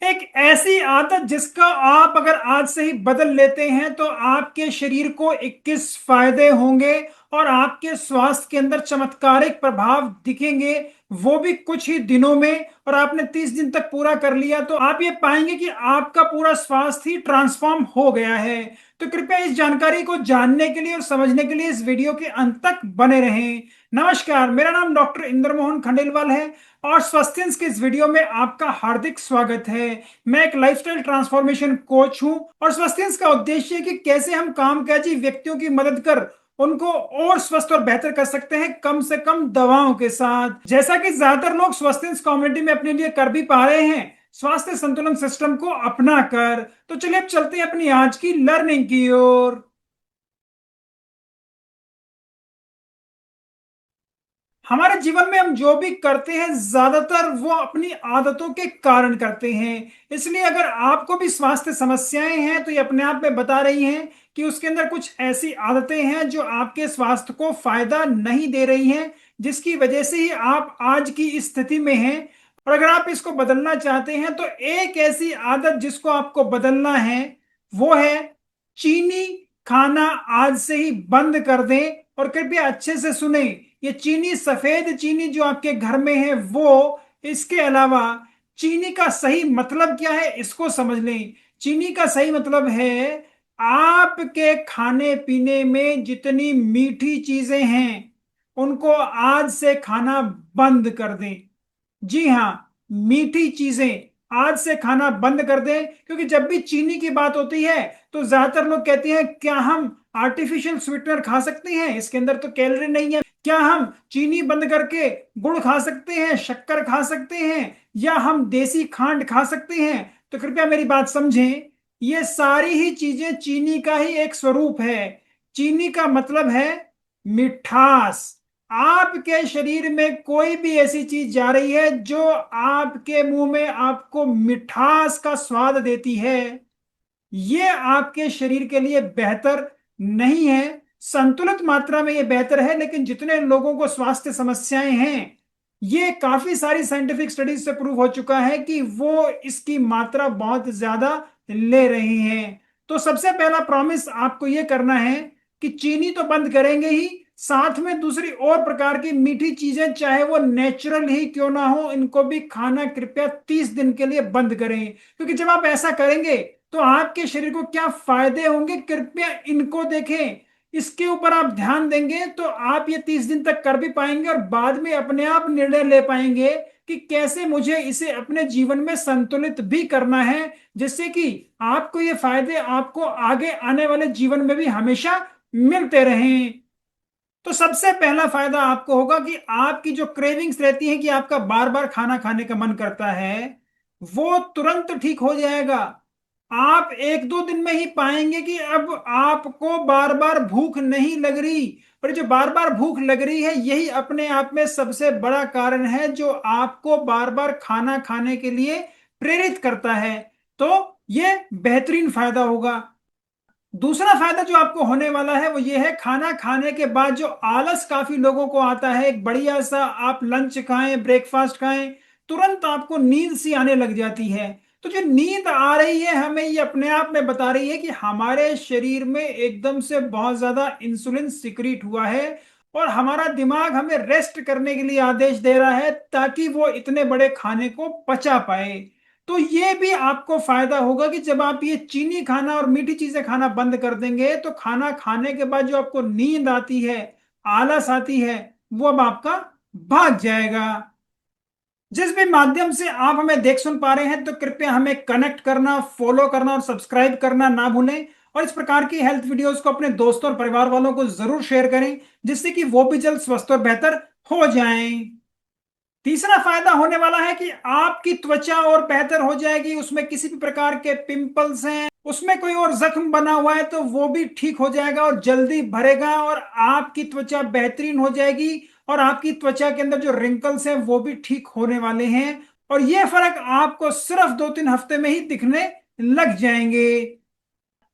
एक ऐसी आदत जिसका आप अगर आज से ही बदल लेते हैं तो आपके शरीर को 21 फायदे होंगे और आपके स्वास्थ्य के अंदर चमत्कारिक प्रभाव दिखेंगे, वो भी कुछ ही दिनों में। और आपने 30 दिन तक पूरा कर लिया तो आप ये पाएंगे कि आपका पूरा स्वास्थ्य ही ट्रांसफॉर्म हो गया है। तो कृपया इस जानकारी को जानने के लिए और समझने के लिए इस वीडियो के अंत तक बने रहें। नमस्कार, मेरा नाम डॉक्टर इंद्र मोहन खंडेलवाल है और स्वास्थ्य के इस वीडियो में आपका हार्दिक स्वागत है। मैं एक लाइफस्टाइल ट्रांसफॉर्मेशन कोच हूं और स्वास्थ्य का उद्देश्य है कि कैसे हम कामकाजी व्यक्तियों की मदद कर उनको और स्वस्थ और बेहतर कर सकते हैं, कम से कम दवाओं के साथ। जैसा कि ज्यादातर लोग स्वास्थ्य कम्युनिटी में अपने लिए कर भी पा रहे हैं, स्वास्थ्य संतुलन सिस्टम को अपना कर। तो चलिए अब चलते हैं अपनी आज की लर्निंग की ओर। हमारे जीवन में हम जो भी करते हैं ज्यादातर वो अपनी आदतों के कारण करते हैं। इसलिए अगर आपको भी स्वास्थ्य समस्याएं हैं तो ये अपने आप में बता रही हैं कि उसके अंदर कुछ ऐसी आदतें हैं जो आपके स्वास्थ्य को फायदा नहीं दे रही हैं, जिसकी वजह से ही आप आज की इस स्थिति में हैं। और अगर आप इसको बदलना चाहते हैं तो एक ऐसी आदत जिसको आपको बदलना है वो है चीनी खाना आज से ही बंद कर दें। और कृपया अच्छे से सुने, ये चीनी, सफेद चीनी जो आपके घर में है वो, इसके अलावा चीनी का सही मतलब क्या है इसको समझ लें। चीनी का सही मतलब है आपके खाने पीने में जितनी मीठी चीजें हैं उनको आज से खाना बंद कर दें। जी हाँ, मीठी चीजें आज से खाना बंद कर दें। क्योंकि जब भी चीनी की बात होती है तो ज्यादातर लोग कहते हैं क्या हम आर्टिफिशियल स्वीटनर खा सकते हैं, इसके अंदर तो कैलोरी नहीं है। क्या हम चीनी बंद करके गुड़ खा सकते हैं, शक्कर खा सकते हैं, या हम देसी खांड खा सकते हैं? तो कृपया मेरी बात समझें, ये सारी ही चीजें चीनी का ही एक स्वरूप है। चीनी का मतलब है मिठास। आपके शरीर में कोई भी ऐसी चीज जा रही है जो आपके मुंह में आपको मिठास का स्वाद देती है, ये आपके शरीर के लिए बेहतर नहीं है। संतुलित मात्रा में ये बेहतर है, लेकिन जितने लोगों को स्वास्थ्य समस्याएं हैं, ये काफी सारी साइंटिफिक स्टडीज से प्रूव हो चुका है कि वो इसकी मात्रा बहुत ज्यादा ले रहे हैं। तो सबसे पहला प्रॉमिस आपको ये करना है कि चीनी तो बंद करेंगे ही, साथ में दूसरी और प्रकार की मीठी चीजें, चाहे वो नेचुरल ही क्यों ना हो, इनको भी खाना कृपया 30 दिन के लिए बंद करें। क्योंकि जब आप ऐसा करेंगे तो आपके शरीर को क्या फायदे होंगे, कृपया इनको देखें। इसके ऊपर आप ध्यान देंगे तो आप ये 30 दिन तक कर भी पाएंगे और बाद में अपने आप निर्णय ले पाएंगे कि कैसे मुझे इसे अपने जीवन में संतुलित भी करना है, जिससे कि आपको ये फायदे आपको आगे आने वाले जीवन में भी हमेशा मिलते रहें। तो सबसे पहला फायदा आपको होगा कि आपकी जो क्रेविंग्स रहती है कि आपका बार बार खाना खाने का मन करता है, वो तुरंत ठीक हो जाएगा। आप एक दो दिन में ही पाएंगे कि अब आपको बार बार भूख नहीं लग रही। पर जो बार बार भूख लग रही है यही अपने आप में सबसे बड़ा कारण है जो आपको बार बार खाना खाने के लिए प्रेरित करता है। तो ये बेहतरीन फायदा होगा। दूसरा फायदा जो आपको होने वाला है वो ये है, खाना खाने के बाद जो आलस काफी लोगों को आता है, एक बढ़िया सा आप लंच खाएं, ब्रेकफास्ट खाएं, तुरंत आपको नींद सी आने लग जाती है। तो जो नींद आ रही है हमें ये अपने आप में बता रही है कि हमारे शरीर में एकदम से बहुत ज्यादा इंसुलिन सिक्रीट हुआ है और हमारा दिमाग हमें रेस्ट करने के लिए आदेश दे रहा है ताकि वो इतने बड़े खाने को पचा पाए। तो ये भी आपको फायदा होगा कि जब आप ये चीनी खाना और मीठी चीजें खाना बंद कर देंगे तो खाना खाने के बाद जो आपको नींद आती है, आलस आती है, वो अब आपका भाग जाएगा। जिस भी माध्यम से आप हमें देख सुन पा रहे हैं तो कृपया हमें कनेक्ट करना, फॉलो करना और सब्सक्राइब करना ना भूलें। और इस प्रकार की हेल्थ वीडियोस को अपने दोस्तों और परिवार वालों को जरूर शेयर करें, जिससे कि वो भी जल्द स्वस्थ और बेहतर हो जाएं। तीसरा फायदा होने वाला है कि आपकी त्वचा और बेहतर हो जाएगी। उसमें किसी भी प्रकार के पिंपल्स हैं, उसमें कोई और जख्म बना हुआ है तो वो भी ठीक हो जाएगा और जल्दी भरेगा और आपकी त्वचा बेहतरीन हो जाएगी। और आपकी त्वचा के अंदर जो रिंकल्स हैं वो भी ठीक होने वाले हैं और ये फर्क आपको सिर्फ 2-3 हफ्ते में ही दिखने लग जाएंगे।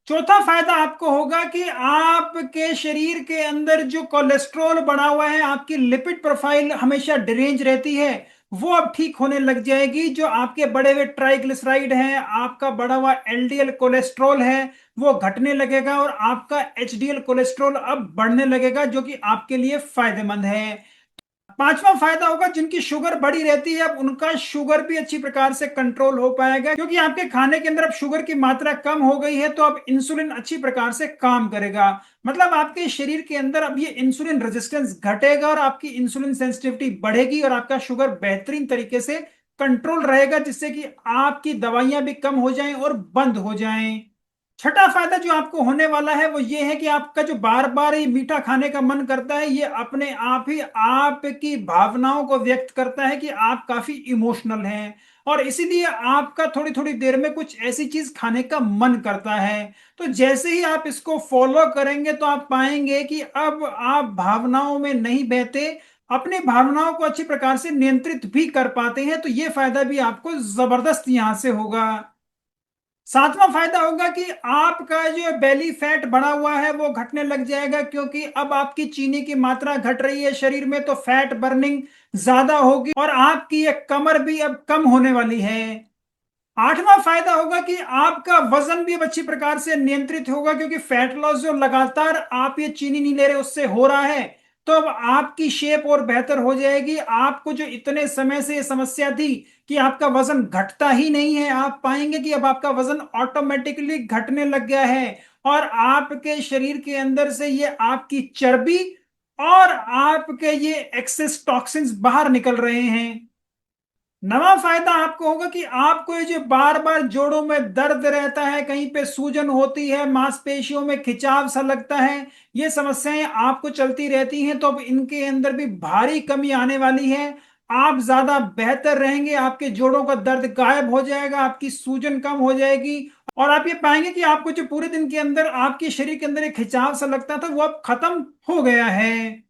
चौथा फायदा आपको होगा कि आपके शरीर के अंदर जो कोलेस्ट्रॉल बढ़ा हुआ है, आपकी लिपिड प्रोफाइल हमेशा डिरेंज रहती है, वो अब ठीक होने लग जाएगी। जो आपके बढ़े हुए ट्राइग्लिसराइड हैं, आपका बढ़ा हुआ एलडीएल कोलेस्ट्रॉल है, वो घटने लगेगा और आपका एचडीएल कोलेस्ट्रॉल अब बढ़ने लगेगा, जो कि आपके लिए फायदेमंद है। पांचवा फायदा होगा, जिनकी शुगर बढ़ी रहती है अब उनका शुगर भी अच्छी प्रकार से कंट्रोल हो पाएगा, क्योंकि आपके खाने के अंदर अब शुगर की मात्रा कम हो गई है, तो अब इंसुलिन अच्छी प्रकार से काम करेगा। मतलब आपके शरीर के अंदर अब ये इंसुलिन रेजिस्टेंस घटेगा और आपकी इंसुलिन सेंसिटिविटी बढ़ेगी और आपका शुगर बेहतरीन तरीके से कंट्रोल रहेगा, जिससे कि आपकी दवाइयां भी कम हो जाएं और बंद हो जाएं। छठा फायदा जो आपको होने वाला है वो ये है कि आपका जो बार बार ये मीठा खाने का मन करता है, ये अपने आप ही आपकी भावनाओं को व्यक्त करता है कि आप काफी इमोशनल हैं, और इसीलिए आपका थोड़ी थोड़ी देर में कुछ ऐसी चीज खाने का मन करता है। तो जैसे ही आप इसको फॉलो करेंगे तो आप पाएंगे कि अब आप भावनाओं में नहीं बहते, अपनी भावनाओं को अच्छी प्रकार से नियंत्रित भी कर पाते हैं। तो ये फायदा भी आपको जबरदस्त यहां से होगा। सातवां फायदा होगा कि आपका जो बेली फैट बढ़ा हुआ है वो घटने लग जाएगा, क्योंकि अब आपकी चीनी की मात्रा घट रही है शरीर में, तो फैट बर्निंग ज्यादा होगी और आपकी ये कमर भी अब कम होने वाली है। आठवां फायदा होगा कि आपका वजन भी अब अच्छी प्रकार से नियंत्रित होगा, क्योंकि फैट लॉस जो लगातार आप ये चीनी नहीं ले रहे उससे हो रहा है, तो अब आपकी शेप और बेहतर हो जाएगी। आपको जो इतने समय से ये समस्या थी कि आपका वजन घटता ही नहीं है, आप पाएंगे कि अब आपका वजन ऑटोमेटिकली घटने लग गया है और आपके शरीर के अंदर से ये आपकी चर्बी और आपके ये एक्सेस टॉक्सिन्स बाहर निकल रहे हैं। नवा फायदा आपको होगा कि आपको ये जो बार बार जोड़ों में दर्द रहता है, कहीं पे सूजन होती है, मांसपेशियों में खिंचाव सा लगता है, ये समस्याएं आपको चलती रहती हैं, तो अब इनके अंदर भी भारी कमी आने वाली है। आप ज्यादा बेहतर रहेंगे, आपके जोड़ों का दर्द गायब हो जाएगा, आपकी सूजन कम हो जाएगी और आप ये पाएंगे कि आपको जो पूरे दिन के अंदर आपके शरीर के अंदर एक खिंचाव सा लगता था वो अब खत्म हो गया है।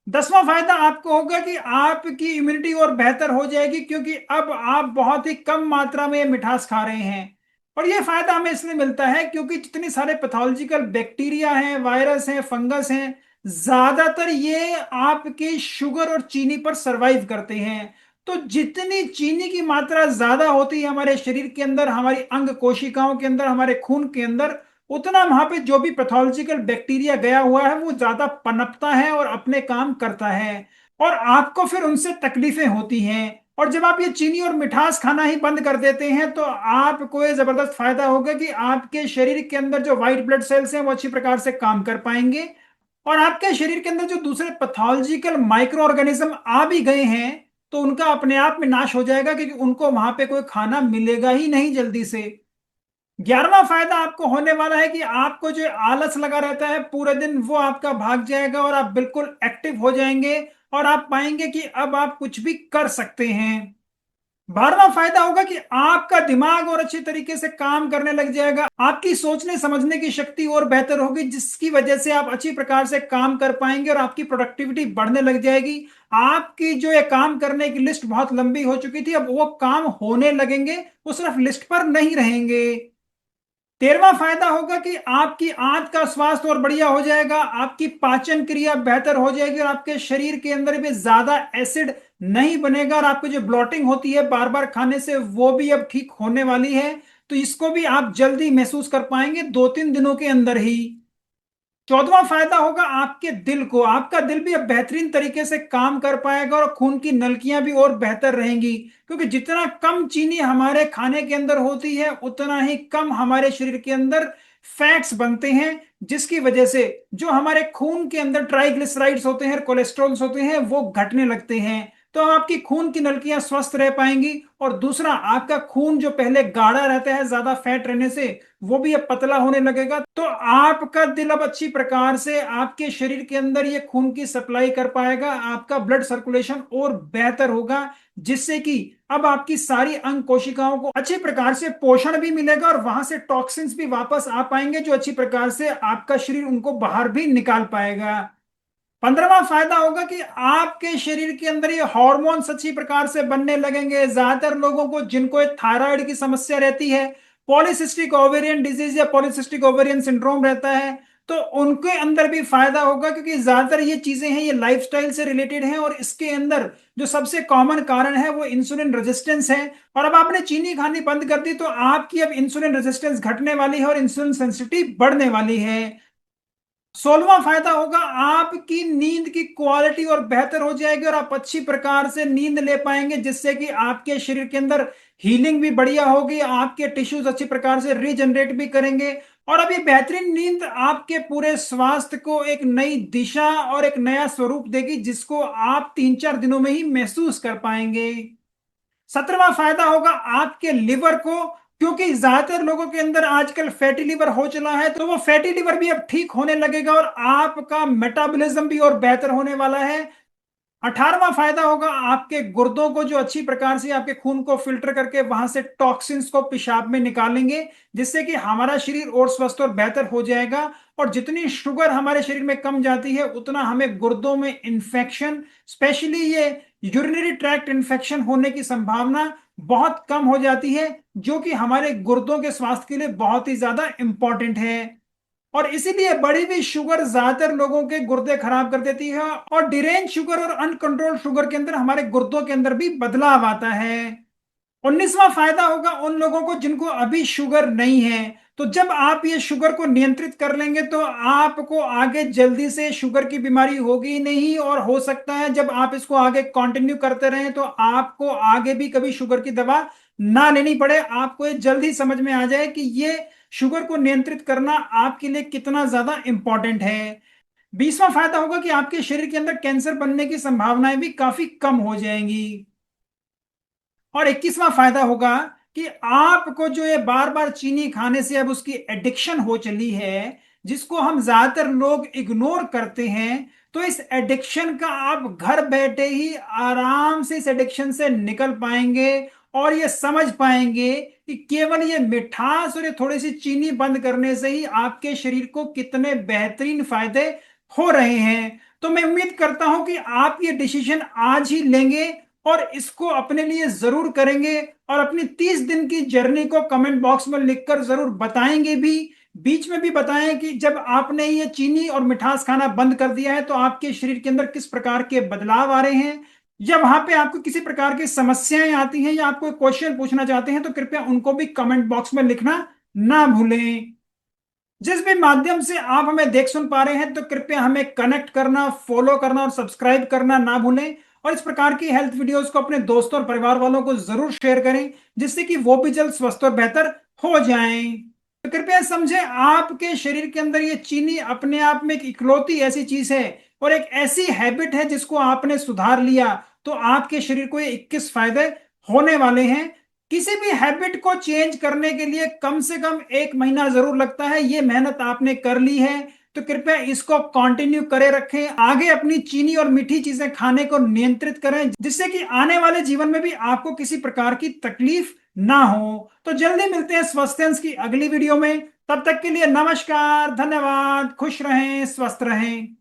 दसवां फायदा आपको होगा कि आपकी इम्यूनिटी और बेहतर हो जाएगी, क्योंकि अब आप बहुत ही कम मात्रा में मिठास खा रहे हैं। और यह फायदा हमें इसलिए मिलता है क्योंकि जितने सारे पैथोलॉजिकल बैक्टीरिया हैं, वायरस हैं, फंगस हैं, ज्यादातर ये आपके शुगर और चीनी पर सरवाइव करते हैं। तो जितनी चीनी की मात्रा ज्यादा होती है हमारे शरीर के अंदर, हमारी अंग कोशिकाओं के अंदर, हमारे खून के अंदर, उतना वहां पे जो भी पैथोलॉजिकल बैक्टीरिया गया हुआ है वो ज्यादा पनपता है और अपने काम करता है, और आपको फिर उनसे तकलीफें होती हैं। और जब आप ये चीनी और मिठास खाना ही बंद कर देते हैं तो आपको ये जबरदस्त फायदा होगा कि आपके शरीर के अंदर जो व्हाइट ब्लड सेल्स हैं वो अच्छी प्रकार से काम कर पाएंगे, और आपके शरीर के अंदर जो दूसरे पैथोलॉजिकल माइक्रो ऑर्गेनिज्म आ भी गए हैं तो उनका अपने आप में नाश हो जाएगा, क्योंकि उनको वहां पे कोई खाना मिलेगा ही नहीं जल्दी से। 11वां फायदा आपको होने वाला है कि आपको जो आलस लगा रहता है पूरे दिन वो आपका भाग जाएगा और आप बिल्कुल एक्टिव हो जाएंगे और आप पाएंगे कि अब आप कुछ भी कर सकते हैं। 12वां फायदा होगा कि आपका दिमाग और अच्छी तरीके से काम करने लग जाएगा, आपकी सोचने समझने की शक्ति और बेहतर होगी, जिसकी वजह से आप अच्छी प्रकार से काम कर पाएंगे और आपकी प्रोडक्टिविटी बढ़ने लग जाएगी। आपकी जो ये काम करने की लिस्ट बहुत लंबी हो चुकी थी, अब वो काम होने लगेंगे, वो सिर्फ लिस्ट पर नहीं रहेंगे। 13वां फायदा होगा कि आपकी आंत का स्वास्थ्य और बढ़िया हो जाएगा, आपकी पाचन क्रिया बेहतर हो जाएगी और आपके शरीर के अंदर भी ज्यादा एसिड नहीं बनेगा, और आपको जो ब्लॉटिंग होती है बार बार खाने से वो भी अब ठीक होने वाली है। तो इसको भी आप जल्दी महसूस कर पाएंगे 2-3 दिनों के अंदर ही। 14वां फायदा होगा आपके दिल को, आपका दिल भी अब बेहतरीन तरीके से काम कर पाएगा और खून की नलकियां भी और बेहतर रहेंगी, क्योंकि जितना कम चीनी हमारे खाने के अंदर होती है उतना ही कम हमारे शरीर के अंदर फैट्स बनते हैं, जिसकी वजह से जो हमारे खून के अंदर ट्राइग्लिसराइड्स होते हैं, कोलेस्ट्रॉल्स होते हैं, वो घटने लगते हैं। तो आपकी खून की नलकियां स्वस्थ रह पाएंगी, और दूसरा आपका खून जो पहले गाढ़ा रहता है ज्यादा फैट रहने से, वो भी अब पतला होने लगेगा। तो आपका दिल अब अच्छी प्रकार से आपके शरीर के अंदर ये खून की सप्लाई कर पाएगा, आपका ब्लड सर्कुलेशन और बेहतर होगा, जिससे कि अब आपकी सारी अंग कोशिकाओं को अच्छी प्रकार से पोषण भी मिलेगा और वहां से टॉक्सिन्स भी वापस आ पाएंगे, जो अच्छी प्रकार से आपका शरीर उनको बाहर भी निकाल पाएगा। 15वां फायदा होगा कि आपके शरीर के अंदर ये हार्मोन्स अच्छी प्रकार से बनने लगेंगे। ज्यादातर लोगों को जिनको थायराइड की समस्या रहती है, पॉलिसिस्टिक ओवेरियन डिजीज या पॉलिसिस्टिक ओवेरियन सिंड्रोम रहता है, तो उनके अंदर भी फायदा होगा, क्योंकि ज्यादातर ये चीजें हैं ये लाइफस्टाइल से रिलेटेड हैं, और इसके अंदर जो सबसे कॉमन कारण है वो इंसुलिन रेजिस्टेंस है। और अब आपने चीनी खानी बंद कर दी तो आपकी अब इंसुलिन रेजिस्टेंस घटने वाली है और इंसुलिन सेंसिटिविटी बढ़ने वाली है। 16वां फायदा होगा, आपकी नींद की क्वालिटी और बेहतर हो जाएगी और आप अच्छी प्रकार से नींद ले पाएंगे, जिससे कि आपके शरीर के अंदर हीलिंग भी बढ़िया होगी, आपके टिश्यूज अच्छी प्रकार से रीजनरेट भी करेंगे। और अब ये बेहतरीन नींद आपके पूरे स्वास्थ्य को एक नई दिशा और एक नया स्वरूप देगी, जिसको आप 3-4 दिनों में ही महसूस कर पाएंगे। 17वां फायदा होगा आपके लिवर को, क्योंकि ज्यादातर लोगों के अंदर आजकल फैटी लिवर हो चला है, तो वो फैटी लिवर भी अब ठीक होने लगेगा और आपका मेटाबॉलिज्म भी और बेहतर होने वाला है। 18वां फायदा होगा आपके गुर्दों को, जो अच्छी प्रकार से आपके खून को फिल्टर करके वहां से टॉक्सिन्स को पेशाब में निकालेंगे, जिससे कि हमारा शरीर और स्वस्थ और बेहतर हो जाएगा। और जितनी शुगर हमारे शरीर में कम जाती है उतना हमें गुर्दों में इंफेक्शन, स्पेशली ये यूरिनरी ट्रैक्ट इंफेक्शन होने की संभावना बहुत कम हो जाती है, जो कि हमारे गुर्दों के स्वास्थ्य के लिए बहुत ही ज्यादा इंपॉर्टेंट है। और इसीलिए बढ़ी हुई शुगर ज्यादातर लोगों के गुर्दे खराब कर देती है, और डिरेंज शुगर और अनकंट्रोल शुगर के अंदर हमारे गुर्दों के अंदर भी बदलाव आता है। 19वां फायदा होगा उन लोगों को जिनको अभी शुगर नहीं है, तो जब आप ये शुगर को नियंत्रित कर लेंगे तो आपको आगे जल्दी से शुगर की बीमारी होगी नहीं, और हो सकता है जब आप इसको आगे कंटिन्यू करते रहें तो आपको आगे भी कभी शुगर की दवा ना लेनी पड़े, आपको ये जल्दी समझ में आ जाए कि ये शुगर को नियंत्रित करना आपके लिए कितना ज्यादा इंपॉर्टेंट है। 20वां फायदा होगा कि आपके शरीर के अंदर कैंसर बनने की संभावनाएं भी काफी कम हो जाएंगी। और 21वां फायदा होगा कि आपको जो ये बार बार चीनी खाने से अब उसकी एडिक्शन हो चली है, जिसको हम ज्यादातर लोग इग्नोर करते हैं, तो इस एडिक्शन का आप घर बैठे ही आराम से इस एडिक्शन से निकल पाएंगे, और ये समझ पाएंगे कि केवल ये मिठास और ये थोड़ी सी चीनी बंद करने से ही आपके शरीर को कितने बेहतरीन फायदे हो रहे हैं। तो मैं उम्मीद करता हूं कि आप ये डिसीजन आज ही लेंगे और इसको अपने लिए जरूर करेंगे, और अपनी 30 दिन की जर्नी को कमेंट बॉक्स में लिखकर जरूर बताएंगे भी। बीच में भी बताएं कि जब आपने ये चीनी और मिठास खाना बंद कर दिया है तो आपके शरीर के अंदर किस प्रकार के बदलाव आ रहे हैं। या वहां पे आपको किसी प्रकार की समस्याएं आती हैं या आप कोई क्वेश्चन पूछना चाहते हैं तो कृपया उनको भी कमेंट बॉक्स में लिखना ना भूलें। जिस भी माध्यम से आप हमें देख सुन पा रहे हैं तो कृपया हमें कनेक्ट करना, फॉलो करना और सब्सक्राइब करना ना भूलें, और इस प्रकार की हेल्थ वीडियोस को अपने दोस्तों और परिवार वालों को जरूर शेयर करें, जिससे कि वो भी जल्द स्वस्थ और बेहतर हो जाएं। तो कृपया समझें, आपके शरीर के अंदर ये चीनी अपने आप में एक इकलौती ऐसी चीज है और एक ऐसी हैबिट है जिसको आपने सुधार लिया तो आपके शरीर को ये 21 फायदे होने वाले हैं। किसी भी हैबिट को चेंज करने के लिए कम से कम 1 महीना जरूर लगता है, ये मेहनत आपने कर ली है तो कृपया इसको कंटिन्यू करे रखें, आगे अपनी चीनी और मीठी चीजें खाने को नियंत्रित करें, जिससे कि आने वाले जीवन में भी आपको किसी प्रकार की तकलीफ ना हो। तो जल्दी मिलते हैं स्वास्थ्य की अगली वीडियो में, तब तक के लिए नमस्कार, धन्यवाद, खुश रहें, स्वस्थ रहें।